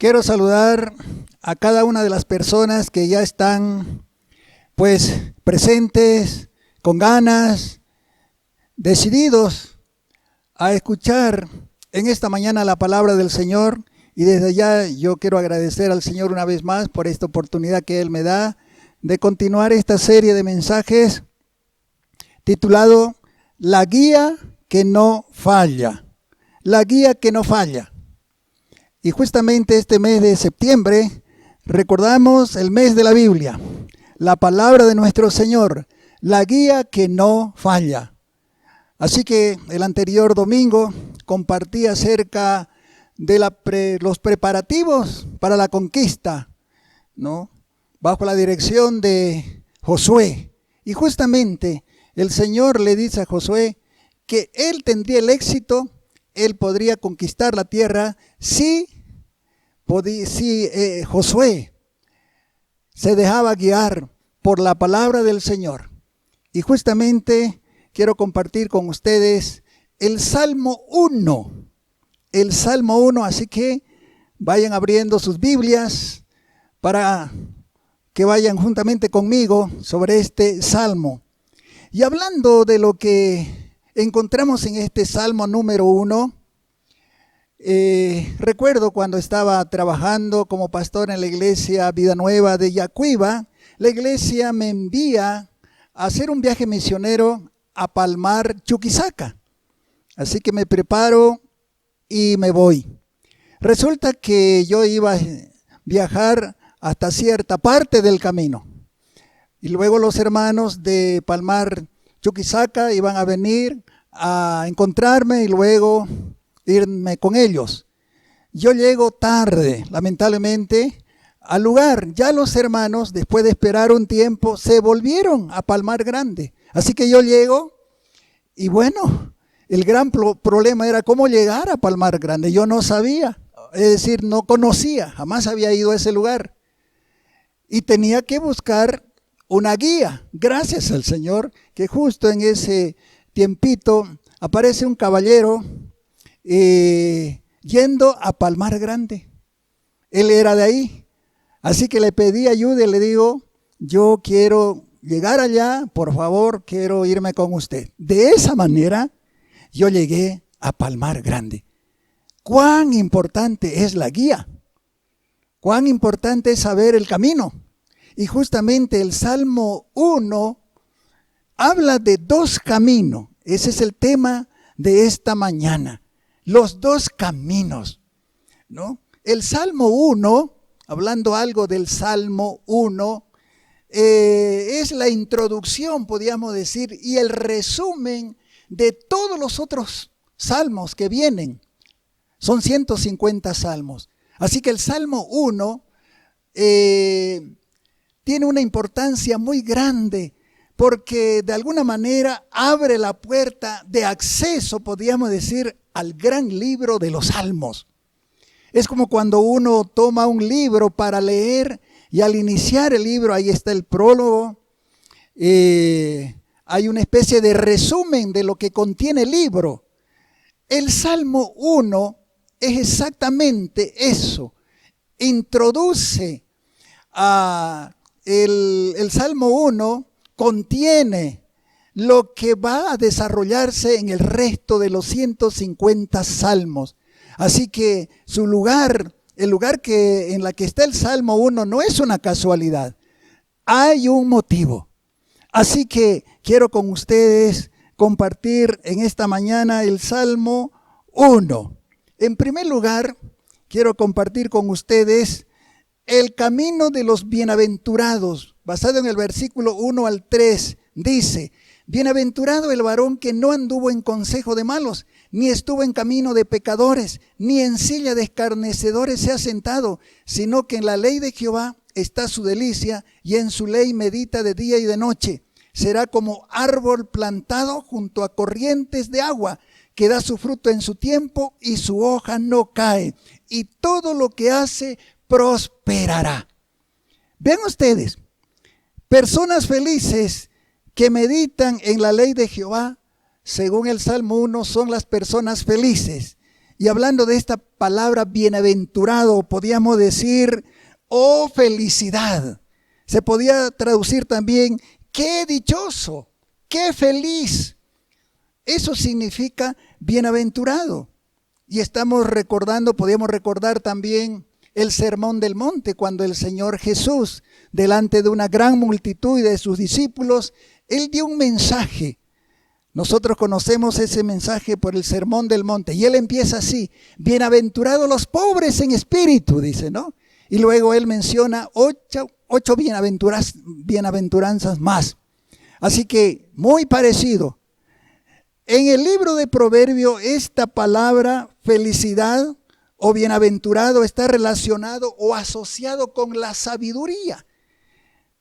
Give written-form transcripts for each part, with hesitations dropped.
Quiero saludar a cada una de las personas que ya están presentes, con ganas, decididos a escuchar en esta mañana la palabra del Señor. Y desde ya yo quiero agradecer al Señor una vez más por esta oportunidad que Él me da de continuar esta serie de mensajes titulado La guía que no falla. La guía que no falla. Y justamente este mes de septiembre recordamos el mes de la Biblia, la palabra de nuestro Señor, la guía que no falla. Así que el anterior domingo compartí acerca de los preparativos para la conquista, ¿no? Bajo la dirección de Josué. Y justamente el Señor le dice a Josué que él tendría el éxito, él podría conquistar la tierra si Josué se dejaba guiar por la palabra del Señor. Y justamente quiero compartir con ustedes el Salmo 1. El Salmo 1, así que vayan abriendo sus Biblias para que vayan juntamente conmigo sobre este Salmo. Y hablando de lo que encontramos en este Salmo número 1, recuerdo cuando estaba trabajando como pastor en la iglesia Vida Nueva de Yacuiba, la iglesia me envía a hacer un viaje misionero a Palmar, Chuquisaca. Así que me preparo y me voy. Resulta que yo iba a viajar hasta cierta parte del camino. Y luego los hermanos de Palmar, Chuquisaca iban a venir a encontrarme y luego irme con ellos. Yo llego tarde, lamentablemente, al lugar. Ya los hermanos, después de esperar un tiempo, se volvieron a Palmar Grande. Así que yo llego y bueno, el gran problema era cómo llegar a Palmar Grande. Yo no sabía, es decir, no conocía, jamás había ido a ese lugar. Y tenía que buscar una guía. Gracias al Señor que justo en ese tiempito aparece un caballero yendo a Palmar Grande. Él era de ahí. Así que le pedí ayuda y le digo, yo quiero llegar allá, por favor, quiero irme con usted. De esa manera yo llegué a Palmar Grande. Cuán importante es la guía. Cuán importante es saber el camino. Y justamente el Salmo 1 habla de dos caminos. Ese es el tema de esta mañana. Los dos caminos, ¿no? El Salmo 1, hablando algo del Salmo 1, es la introducción, podríamos decir, y el resumen de todos los otros salmos que vienen. Son 150 salmos. Así que el Salmo 1 tiene una importancia muy grande porque de alguna manera abre la puerta de acceso, podríamos decir, al gran libro de los salmos. Es como cuando uno toma un libro para leer y al iniciar el libro, ahí está el prólogo, hay una especie de resumen de lo que contiene el libro. El Salmo 1 es exactamente eso. Introduce el Salmo 1 contiene lo que va a desarrollarse en el resto de los 150 salmos. Así que su lugar, el lugar en la que está el Salmo 1 no es una casualidad. Hay un motivo. Así que quiero con ustedes compartir en esta mañana el Salmo 1. En primer lugar, quiero compartir con ustedes el camino de los bienaventurados, basado en el versículo 1 al 3, dice: bienaventurado el varón que no anduvo en consejo de malos, ni estuvo en camino de pecadores, ni en silla de escarnecedores se ha sentado, sino que en la ley de Jehová está su delicia, y en su ley medita de día y de noche. Será como árbol plantado junto a corrientes de agua, que da su fruto en su tiempo y su hoja no cae, y todo lo que hace prosperará. Vean ustedes, personas felices que meditan en la ley de Jehová, según el Salmo 1, son las personas felices. Y hablando de esta palabra bienaventurado, podíamos decir, oh felicidad. Se podía traducir también, qué dichoso, qué feliz. Eso significa bienaventurado. Y estamos recordando, podíamos recordar también el Sermón del Monte, cuando el Señor Jesús, delante de una gran multitud y de sus discípulos, Él dio un mensaje. Nosotros conocemos ese mensaje por el Sermón del Monte. Y Él empieza así, bienaventurados los pobres en espíritu, dice, ¿no? Y luego Él menciona ocho bienaventuranzas más. Así que muy parecido. En el libro de Proverbios, esta palabra felicidad o bienaventurado está relacionado o asociado con la sabiduría.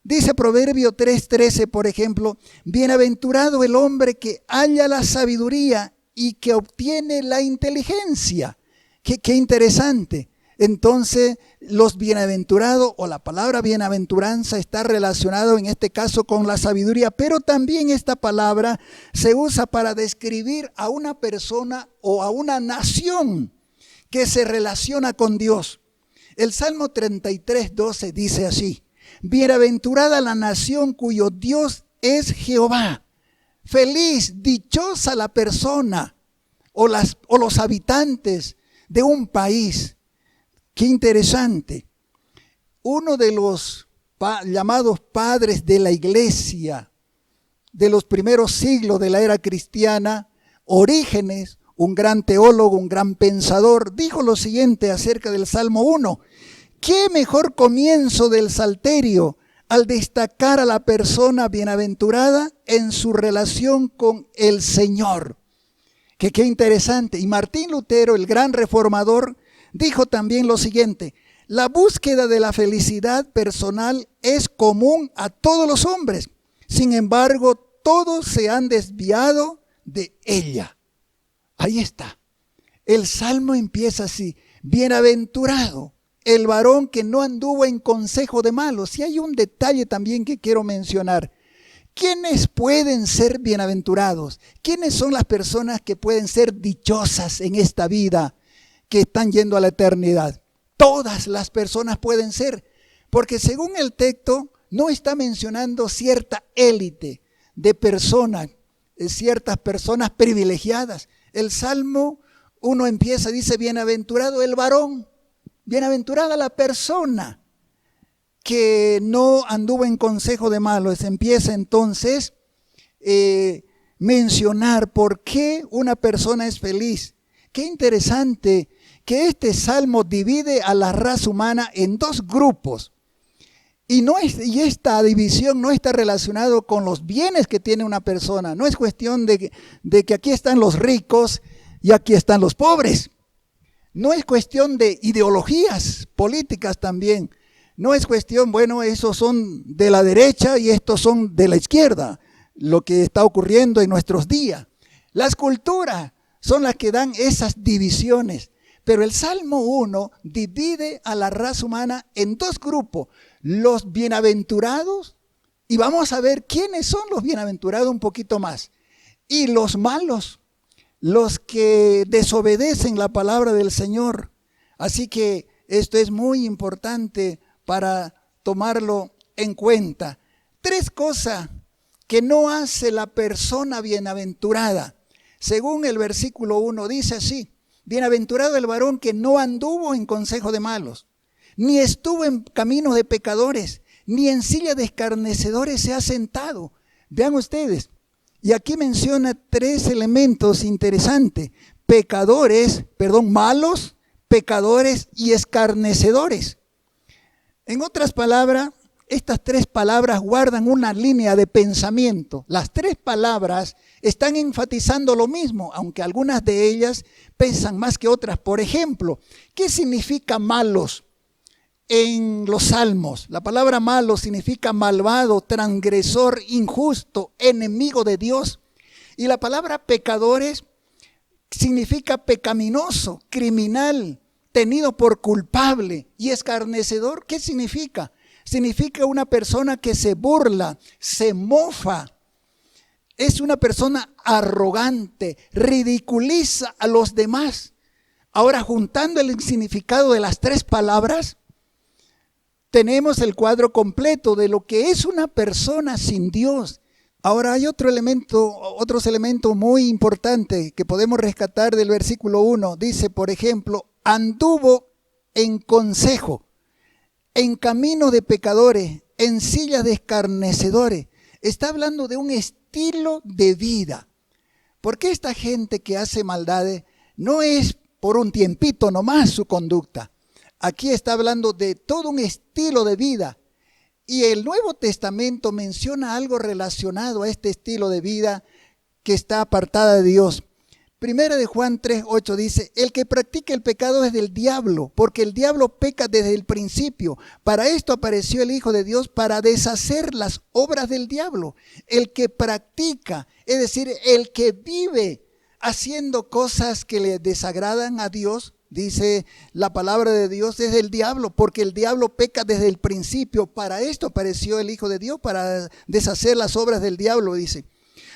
Dice Proverbio 3:13, por ejemplo, bienaventurado el hombre que halla la sabiduría y que obtiene la inteligencia. Qué interesante. Entonces, los bienaventurados o la palabra bienaventuranza está relacionado en este caso con la sabiduría, pero también esta palabra se usa para describir a una persona o a una nación que se relaciona con Dios. El Salmo 33:12 dice así, bienaventurada la nación cuyo Dios es Jehová. Feliz, dichosa la persona o los habitantes de un país. Qué interesante. Uno de los llamados padres de la iglesia de los primeros siglos de la era cristiana, Orígenes, un gran teólogo, un gran pensador, dijo lo siguiente acerca del Salmo 1. ¿Qué mejor comienzo del salterio al destacar a la persona bienaventurada en su relación con el Señor? Qué interesante. Y Martín Lutero, el gran reformador, dijo también lo siguiente, la búsqueda de la felicidad personal es común a todos los hombres. Sin embargo, todos se han desviado de ella. Ahí está. El Salmo empieza así, bienaventurado el varón que no anduvo en consejo de malos. Y hay un detalle también que quiero mencionar. ¿Quiénes pueden ser bienaventurados? ¿Quiénes son las personas que pueden ser dichosas en esta vida, que están yendo a la eternidad? Todas las personas pueden ser, porque según el texto no está mencionando cierta élite de personas, ciertas personas privilegiadas. El Salmo 1 empieza, dice, bienaventurado el varón, bienaventurada la persona que no anduvo en consejo de malos. Empieza entonces mencionar por qué una persona es feliz. Qué interesante que este salmo divide a la raza humana en dos grupos. Y esta división no está relacionado con los bienes que tiene una persona. No es cuestión de que aquí están los ricos y aquí están los pobres. No es cuestión de ideologías políticas también. No es cuestión, bueno, esos son de la derecha y estos son de la izquierda. Lo que está ocurriendo en nuestros días. Las culturas son las que dan esas divisiones. Pero el Salmo 1 divide a la raza humana en dos grupos. Los bienaventurados, y vamos a ver quiénes son los bienaventurados un poquito más. Y los malos, los que desobedecen la palabra del Señor. Así que esto es muy importante para tomarlo en cuenta. Tres cosas que no hace la persona bienaventurada. Según el versículo 1 dice así, bienaventurado el varón que no anduvo en consejo de malos, ni estuvo en caminos de pecadores, ni en silla de escarnecedores se ha sentado. Vean ustedes, y aquí menciona tres elementos interesantes. Malos, pecadores y escarnecedores. En otras palabras, estas tres palabras guardan una línea de pensamiento. Las tres palabras están enfatizando lo mismo, aunque algunas de ellas pesan más que otras. Por ejemplo, ¿qué significa malos en los salmos? La palabra malo significa malvado, transgresor, injusto, enemigo de Dios. Y la palabra pecadores significa pecaminoso, criminal, tenido por culpable. Y escarnecedor, ¿qué significa? Significa una persona que se burla, se mofa. Es una persona arrogante, ridiculiza a los demás. Ahora, juntando el significado de las tres palabras, tenemos el cuadro completo de lo que es una persona sin Dios. Ahora hay otros elementos muy importantes que podemos rescatar del versículo 1. Dice, por ejemplo, anduvo en consejo, en camino de pecadores, en silla de escarnecedores. Está hablando de un estilo de vida. Porque esta gente que hace maldades no es por un tiempito nomás su conducta. Aquí está hablando de todo un estilo de vida. Y el Nuevo Testamento menciona algo relacionado a este estilo de vida que está apartada de Dios. Primera de Juan 3:8 dice, el que practica el pecado es del diablo, porque el diablo peca desde el principio. Para esto apareció el Hijo de Dios, para deshacer las obras del diablo. El que practica, es decir, el que vive haciendo cosas que le desagradan a Dios, dice la palabra de Dios, es del diablo, porque el diablo peca desde el principio. Para esto apareció el Hijo de Dios, para deshacer las obras del diablo, dice.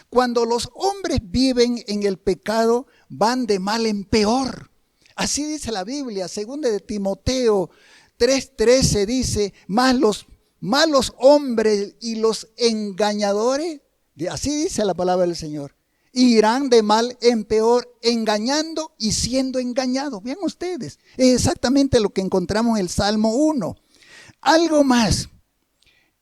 Cuando los hombres viven en el pecado, van de mal en peor. Así dice la Biblia, segunda de Timoteo 3:13 dice, más los malos hombres y los engañadores, así dice la palabra del Señor, irán de mal en peor, engañando y siendo engañados. Vean ustedes, es exactamente lo que encontramos en el Salmo 1. Algo más,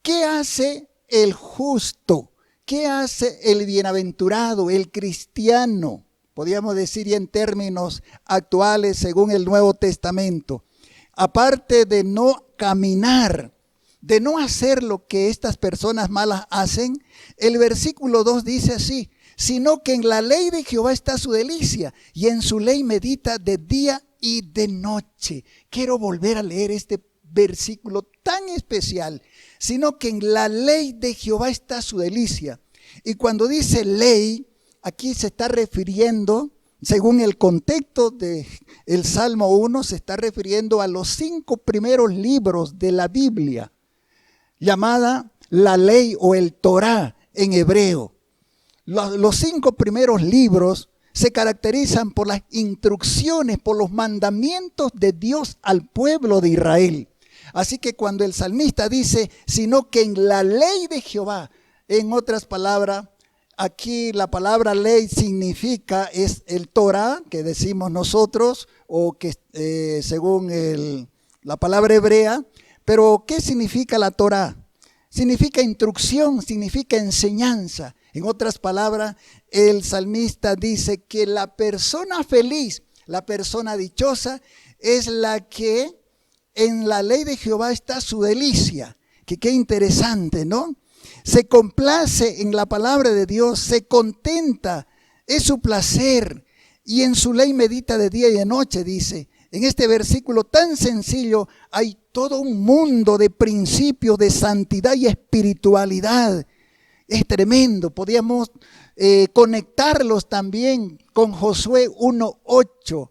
¿qué hace el justo? ¿Qué hace el bienaventurado, el cristiano? Podríamos decir ya en términos actuales según el Nuevo Testamento. Aparte de no caminar, de no hacer lo que estas personas malas hacen, el versículo 2 dice así, sino que en la ley de Jehová está su delicia, y en su ley medita de día y de noche. Quiero volver a leer este versículo tan especial, sino que en la ley de Jehová está su delicia. Y cuando dice ley, aquí se está refiriendo, según el contexto del Salmo 1, se está refiriendo a los 5 primeros libros de la Biblia, llamada la ley o el Torá en hebreo. Los 5 primeros libros se caracterizan por las instrucciones, por los mandamientos de Dios al pueblo de Israel. Así que cuando el salmista dice, sino que en la ley de Jehová, en otras palabras, aquí la palabra ley significa, es el Torah, que decimos nosotros, o que según la palabra hebrea, pero ¿qué significa la Torah? Significa instrucción, significa enseñanza. En otras palabras, el salmista dice que la persona feliz, la persona dichosa, es la que en la ley de Jehová está su delicia. Que qué interesante, ¿no? Se complace en la palabra de Dios, se contenta, es su placer, y en su ley medita de día y de noche, dice. En este versículo tan sencillo hay todo un mundo de principios de santidad y espiritualidad. Es tremendo, podíamos conectarlos también con Josué 1:8.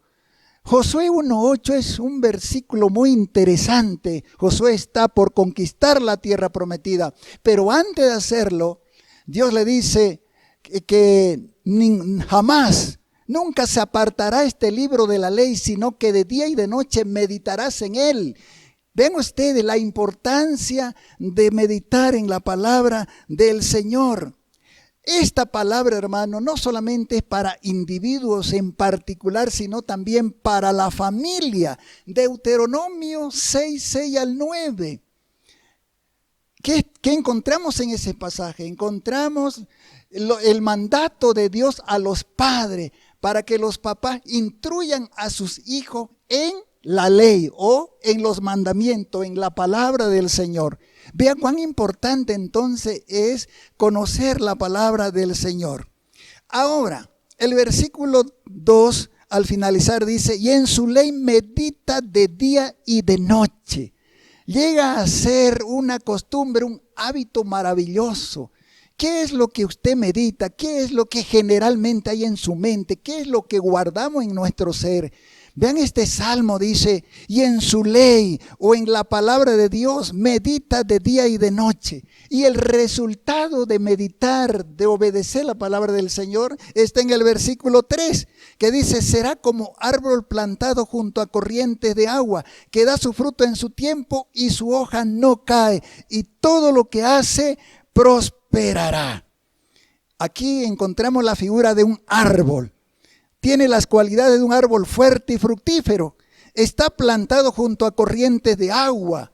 Josué 1:8 es un versículo muy interesante. Josué está por conquistar la tierra prometida, pero antes de hacerlo, Dios le dice que jamás, nunca se apartará este libro de la ley, sino que de día y de noche meditarás en él. Ven ustedes la importancia de meditar en la palabra del Señor. Esta palabra, hermano, no solamente es para individuos en particular, sino también para la familia. Deuteronomio 6:6-9. ¿Qué encontramos en ese pasaje? Encontramos el mandato de Dios a los padres para que los papás instruyan a sus hijos en la ley o en los mandamientos, en la palabra del Señor. Vean cuán importante entonces es conocer la palabra del Señor. Ahora, el versículo 2 al finalizar dice, y en su ley medita de día y de noche. Llega a ser una costumbre, un hábito maravilloso. ¿Qué es lo que usted medita? ¿Qué es lo que generalmente hay en su mente? ¿Qué es lo que guardamos en nuestro ser? Vean este salmo, dice, y en su ley o en la palabra de Dios medita de día y de noche. Y el resultado de meditar, de obedecer la palabra del Señor, está en el versículo 3, que dice, será como árbol plantado junto a corrientes de agua, que da su fruto en su tiempo y su hoja no cae, y todo lo que hace prosperará. Aquí encontramos la figura de un árbol. Tiene las cualidades de un árbol fuerte y fructífero. Está plantado junto a corrientes de agua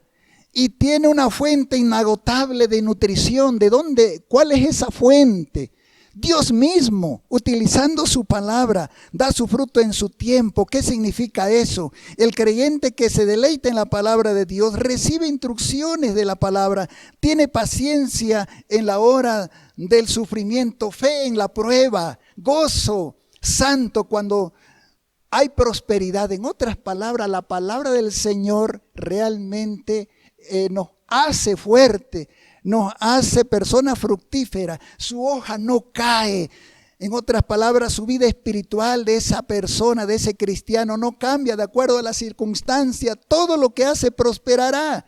y tiene una fuente inagotable de nutrición. ¿De dónde? ¿Cuál es esa fuente? Dios mismo, utilizando su palabra, da su fruto en su tiempo. ¿Qué significa eso? El creyente que se deleita en la palabra de Dios recibe instrucciones de la palabra, tiene paciencia en la hora del sufrimiento, fe en la prueba, gozo santo cuando hay prosperidad. En otras palabras, la palabra del Señor realmente nos hace fuerte, nos hace persona fructífera. Su hoja no cae. En otras palabras, su vida espiritual de esa persona, de ese cristiano, no cambia de acuerdo a la circunstancia. Todo lo que hace prosperará.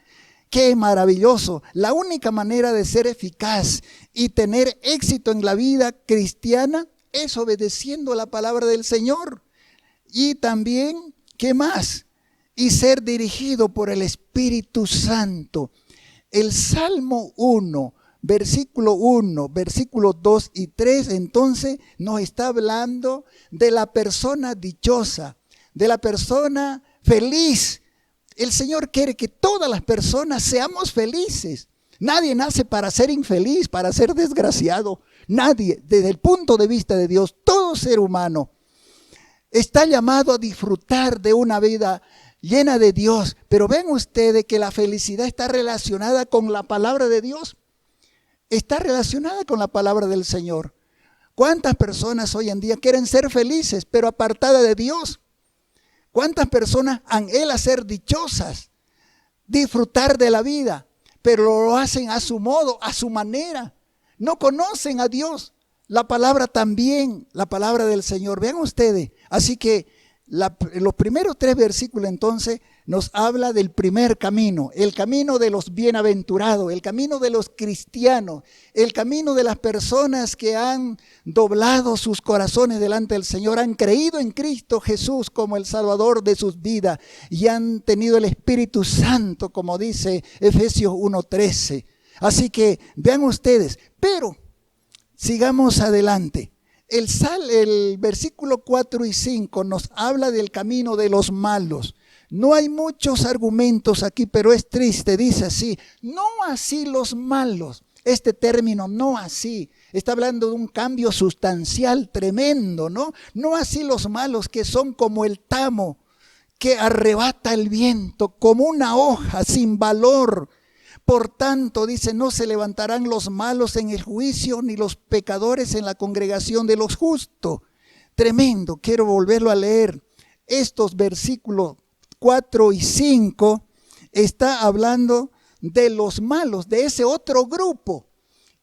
¡Qué maravilloso! La única manera de ser eficaz y tener éxito en la vida cristiana es obedeciendo la palabra del Señor. Y también, ¿qué más? Y ser dirigido por el Espíritu Santo. El Salmo 1, versículo 1, versículos 2 y 3, entonces nos está hablando de la persona dichosa, de la persona feliz. El Señor quiere que todas las personas seamos felices. Nadie nace para ser infeliz, para ser desgraciado. Nadie, desde el punto de vista de Dios, todo ser humano está llamado a disfrutar de una vida llena de Dios. Pero ven ustedes que la felicidad está relacionada con la palabra de Dios. Está relacionada con la palabra del Señor. ¿Cuántas personas hoy en día quieren ser felices, pero apartadas de Dios? ¿Cuántas personas anhelan ser dichosas, disfrutar de la vida, pero lo hacen a su modo, a su manera? No conocen a Dios. La palabra también, la palabra del Señor. Vean ustedes. Así que los primeros 3 versículos entonces nos habla del primer camino, el camino de los bienaventurados, el camino de los cristianos, el camino de las personas que han doblado sus corazones delante del Señor, han creído en Cristo Jesús como el Salvador de sus vidas y han tenido el Espíritu Santo, como dice Efesios 1:13. Así que vean ustedes, pero sigamos adelante. El versículo 4 y 5 nos habla del camino de los malos. No hay muchos argumentos aquí, pero es triste. Dice así, no así los malos. Este término, no así, está hablando de un cambio sustancial tremendo, ¿no? No así los malos que son como el tamo que arrebata el viento, como una hoja sin valor. Por tanto, dice, no se levantarán los malos en el juicio, ni los pecadores en la congregación de los justos. Tremendo, quiero volverlo a leer. Estos versículos 4 y 5 está hablando de los malos, de ese otro grupo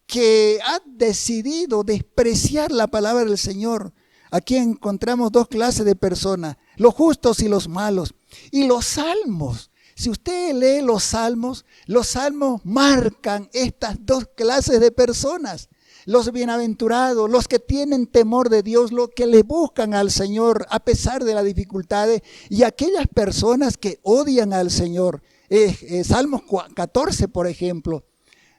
que ha decidido despreciar la palabra del Señor. Aquí encontramos 2 clases de personas, los justos y los malos. Y los salmos. Si usted lee los salmos marcan estas 2 clases de personas. Los bienaventurados, los que tienen temor de Dios, los que le buscan al Señor a pesar de las dificultades, y aquellas personas que odian al Señor. Salmos 14, por ejemplo,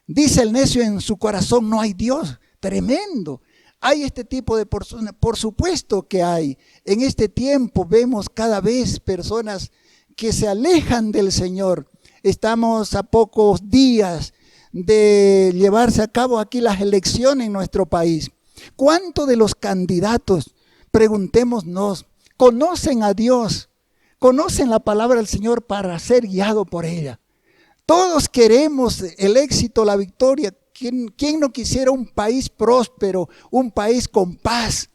dice el necio en su corazón, no hay Dios. Tremendo. Hay este tipo de personas, por supuesto que hay. En este tiempo vemos cada vez personas que se alejan del Señor. Estamos a pocos días de llevarse a cabo aquí las elecciones en nuestro país. ¿Cuántos de los candidatos, preguntémonos, conocen a Dios? ¿Conocen la palabra del Señor para ser guiado por ella? Todos queremos el éxito, la victoria. ¿Quién no quisiera un país próspero, un país con paz?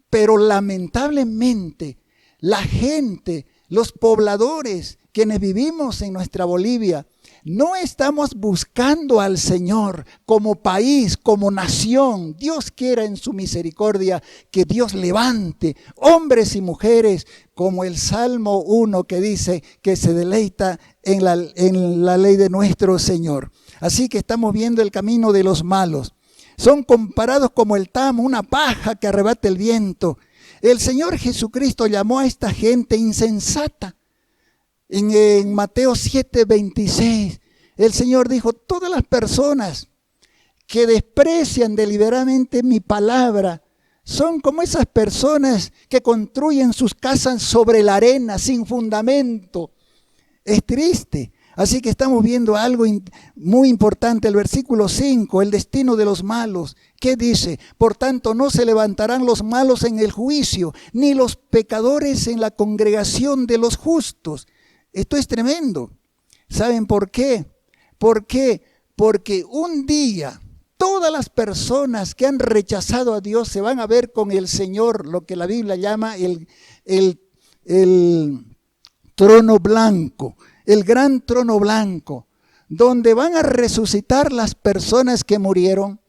Pero lamentablemente la gente, los pobladores, quienes vivimos en nuestra Bolivia, No estamos buscando al Señor como país, como nación. Dios quiera en su misericordia que Dios levante hombres y mujeres como el Salmo 1 que dice que se deleita en la ley de nuestro Señor. Así que estamos viendo el camino de los malos. Son comparados como el tamo, una paja que arrebata el viento. El Señor Jesucristo llamó a esta gente insensata. En Mateo 7:26, el Señor dijo, todas las personas que desprecian deliberadamente mi palabra son como esas personas que construyen sus casas sobre la arena, sin fundamento. Es triste. Así que estamos viendo algo muy importante, el versículo 5, el destino de los malos. ¿Qué dice? Por tanto, no se levantarán los malos en el juicio, ni los pecadores en la congregación de los justos. Esto es tremendo. ¿Saben por qué? ¿Por qué? Porque un día todas las personas que han rechazado a Dios se van a ver con el Señor, lo que la Biblia llama el trono blanco, el gran trono blanco, donde van a resucitar las personas que murieron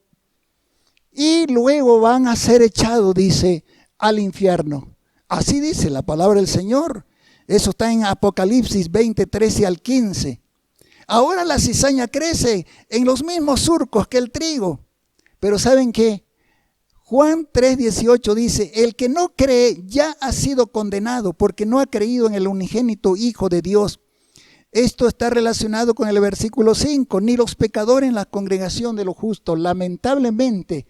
y luego van a ser echados, dice, al infierno. Así dice la palabra del Señor. Eso está en Apocalipsis 20, 13 al 15. Ahora la cizaña crece en los mismos surcos que el trigo. Pero ¿saben qué? Juan 3, 18 dice, el que no cree ya ha sido condenado porque no ha creído en el unigénito Hijo de Dios. Esto está relacionado con el versículo 5. Ni los pecadores en la congregación de los justos. Lamentablemente,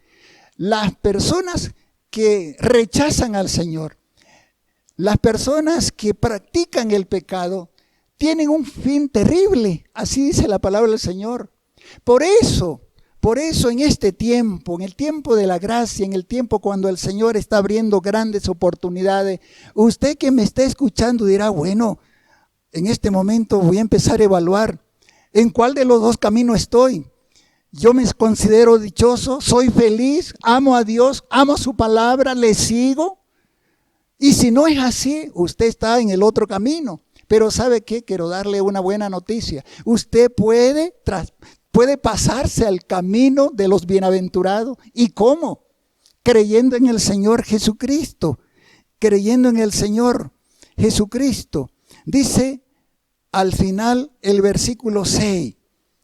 las personas que rechazan al Señor, las personas que practican el pecado tienen un fin terrible, así dice la palabra del Señor. Por eso en este tiempo, en el tiempo de la gracia, en el tiempo cuando el Señor está abriendo grandes oportunidades, usted que me está escuchando dirá, bueno, en este momento voy a empezar a evaluar en cuál de los dos caminos estoy. Yo me considero dichoso, soy feliz, amo a Dios, amo su palabra, le sigo. Y si no es así, usted está en el otro camino. Pero ¿sabe qué? Quiero darle una buena noticia. Usted puede pasarse al camino de los bienaventurados. ¿Y cómo? Creyendo en el Señor Jesucristo. Creyendo en el Señor Jesucristo. Dice al final el versículo 6.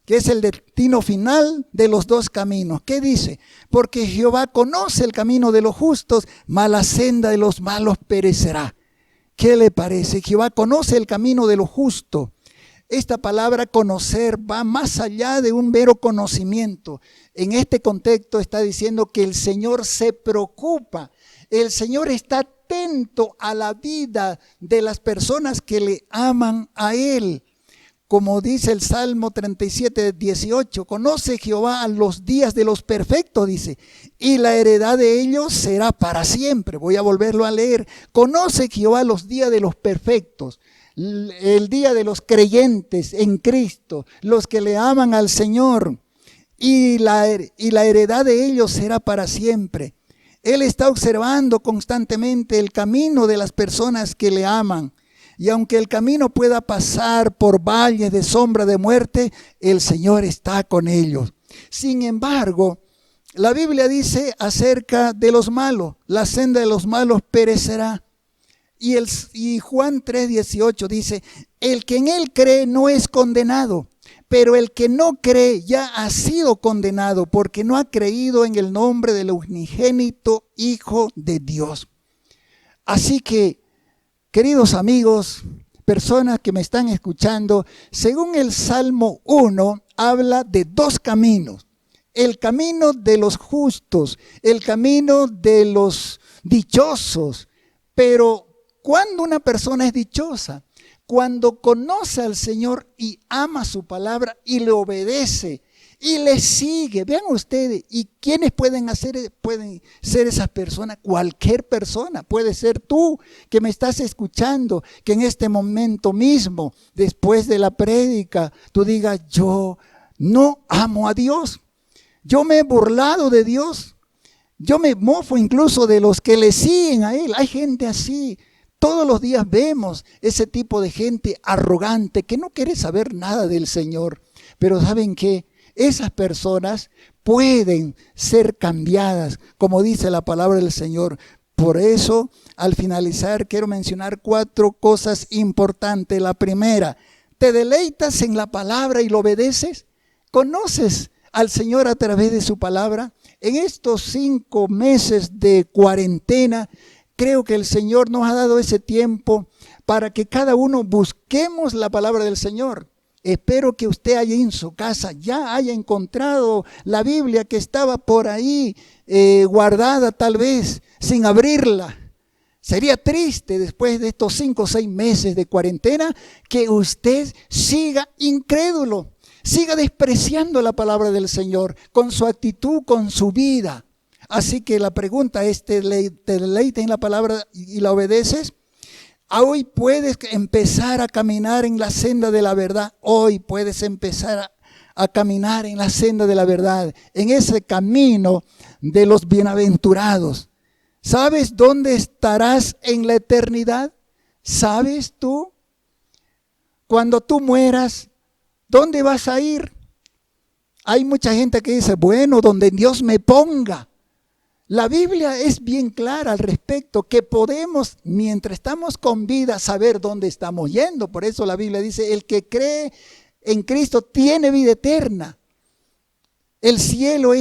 Que es el destino final de los dos caminos. ¿Qué dice? Porque Jehová conoce el camino de los justos, mas la senda de los malos perecerá. ¿Qué le parece? Jehová conoce el camino de los justos. Esta palabra conocer va más allá de un mero conocimiento. En este contexto está diciendo que el Señor se preocupa. El Señor está atento a la vida de las personas que le aman a Él. Como dice el Salmo 37, 18, conoce Jehová a los días de los perfectos, dice, y la heredad de ellos será para siempre. Voy a volverlo a leer. Conoce Jehová los días de los perfectos, el día de los creyentes en Cristo, los que le aman al Señor, y la heredad de ellos será para siempre. Él está observando constantemente el camino de las personas que le aman. Y aunque el camino pueda pasar por valles de sombra de muerte, el Señor está con ellos. Sin embargo, la Biblia dice acerca de los malos, la senda de los malos perecerá. Y Juan 3:18 dice, el que en Él cree no es condenado, pero el que no cree ya ha sido condenado porque no ha creído en el nombre del unigénito Hijo de Dios. Así que, queridos amigos, personas que me están escuchando, según el Salmo 1, habla de dos caminos. El camino de los justos, el camino de los dichosos. Pero, ¿cuándo una persona es dichosa? Cuando conoce al Señor y ama su palabra y le obedece y le sigue. Vean ustedes, ¿y quiénes pueden ser esas personas? Cualquier persona, puede ser tú que me estás escuchando, que en este momento mismo, después de la prédica, tú digas, yo no amo a Dios, yo me he burlado de Dios, yo me mofo incluso de los que le siguen a Él. Hay gente así. Todos los días vemos ese tipo de gente arrogante que no quiere saber nada del Señor. Pero ¿saben qué? Esas personas pueden ser cambiadas, como dice la palabra del Señor. Por eso, al finalizar, quiero mencionar 4 cosas importantes. La primera, ¿te deleitas en la palabra y lo obedeces? ¿Conoces al Señor a través de su palabra? En estos 5 meses de cuarentena, creo que el Señor nos ha dado ese tiempo para que cada uno busquemos la palabra del Señor. Espero que usted allá en su casa ya haya encontrado la Biblia que estaba por ahí guardada tal vez sin abrirla. Sería triste después de estos 5 o 6 meses de cuarentena que usted siga incrédulo, siga despreciando la palabra del Señor con su actitud, con su vida. Así que la pregunta es, ¿te deleitas en la palabra y la obedeces? Hoy puedes empezar a caminar en la senda de la verdad. Hoy puedes empezar a caminar en la senda de la verdad, en ese camino de los bienaventurados. ¿Sabes dónde estarás en la eternidad? ¿Sabes tú? Cuando tú mueras, ¿dónde vas a ir? Hay mucha gente que dice, bueno, donde Dios me ponga. La Biblia es bien clara al respecto, que podemos, mientras estamos con vida, saber dónde estamos yendo. Por eso la Biblia dice, el que cree en Cristo tiene vida eterna. El cielo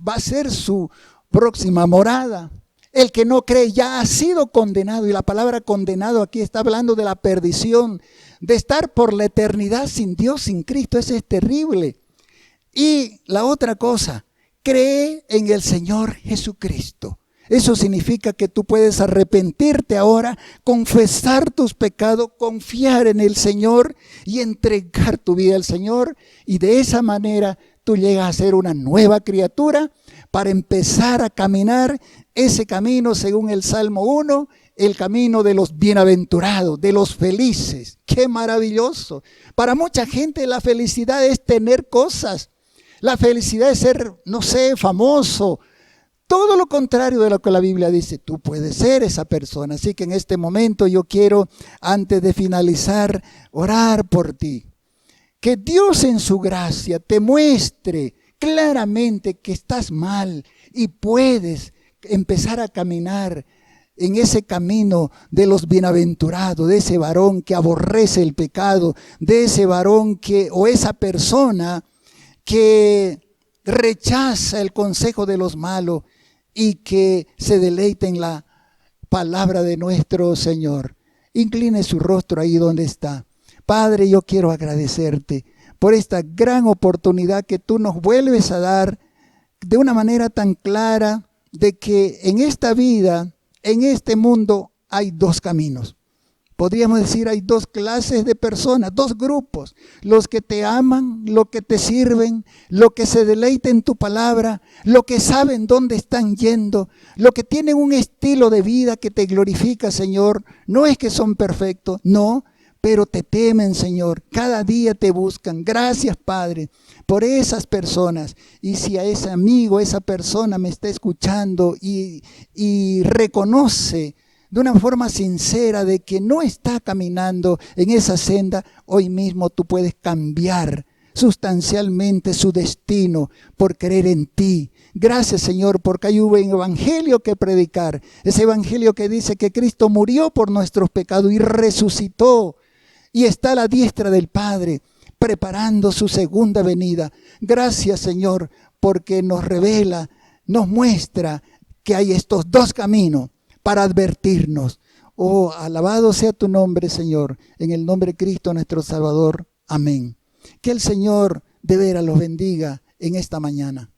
va a ser su próxima morada. El que no cree ya ha sido condenado. Y la palabra condenado aquí está hablando de la perdición, de estar por la eternidad sin Dios, sin Cristo. Eso es terrible. Y la otra cosa, cree en el Señor Jesucristo. Eso significa que tú puedes arrepentirte ahora, confesar tus pecados, confiar en el Señor y entregar tu vida al Señor. Y de esa manera tú llegas a ser una nueva criatura para empezar a caminar ese camino, según el Salmo 1, el camino de los bienaventurados, de los felices. ¡Qué maravilloso! Para mucha gente la felicidad es tener cosas. La felicidad es ser, no sé, famoso. Todo lo contrario de lo que la Biblia dice. Tú puedes ser esa persona. Así que en este momento yo quiero, antes de finalizar, orar por ti. Que Dios en su gracia te muestre claramente que estás mal y puedes empezar a caminar en ese camino de los bienaventurados, de ese varón que aborrece el pecado, de ese varón o esa persona que rechaza el consejo de los malos y que se deleita en la palabra de nuestro Señor. Incline su rostro ahí donde está. Padre, yo quiero agradecerte por esta gran oportunidad que tú nos vuelves a dar de una manera tan clara de que en esta vida, en este mundo, hay 2 caminos. Podríamos decir, hay 2 clases de personas, 2 grupos. Los que te aman, los que te sirven, los que se deleiten en tu palabra, los que saben dónde están yendo, los que tienen un estilo de vida que te glorifica, Señor. No es que son perfectos, no, pero te temen, Señor. Cada día te buscan. Gracias, Padre, por esas personas. Y si a ese amigo, esa persona me está escuchando y reconoce de una forma sincera de que no está caminando en esa senda, hoy mismo tú puedes cambiar sustancialmente su destino por creer en ti. Gracias, Señor, porque hay un evangelio que predicar. Ese evangelio que dice que Cristo murió por nuestros pecados y resucitó y está a la diestra del Padre preparando su segunda venida. Gracias, Señor, porque nos revela, nos muestra que hay estos 2 caminos para advertirnos. Oh, alabado sea tu nombre, Señor, en el nombre de Cristo nuestro Salvador. Amén. Que el Señor de veras los bendiga en esta mañana.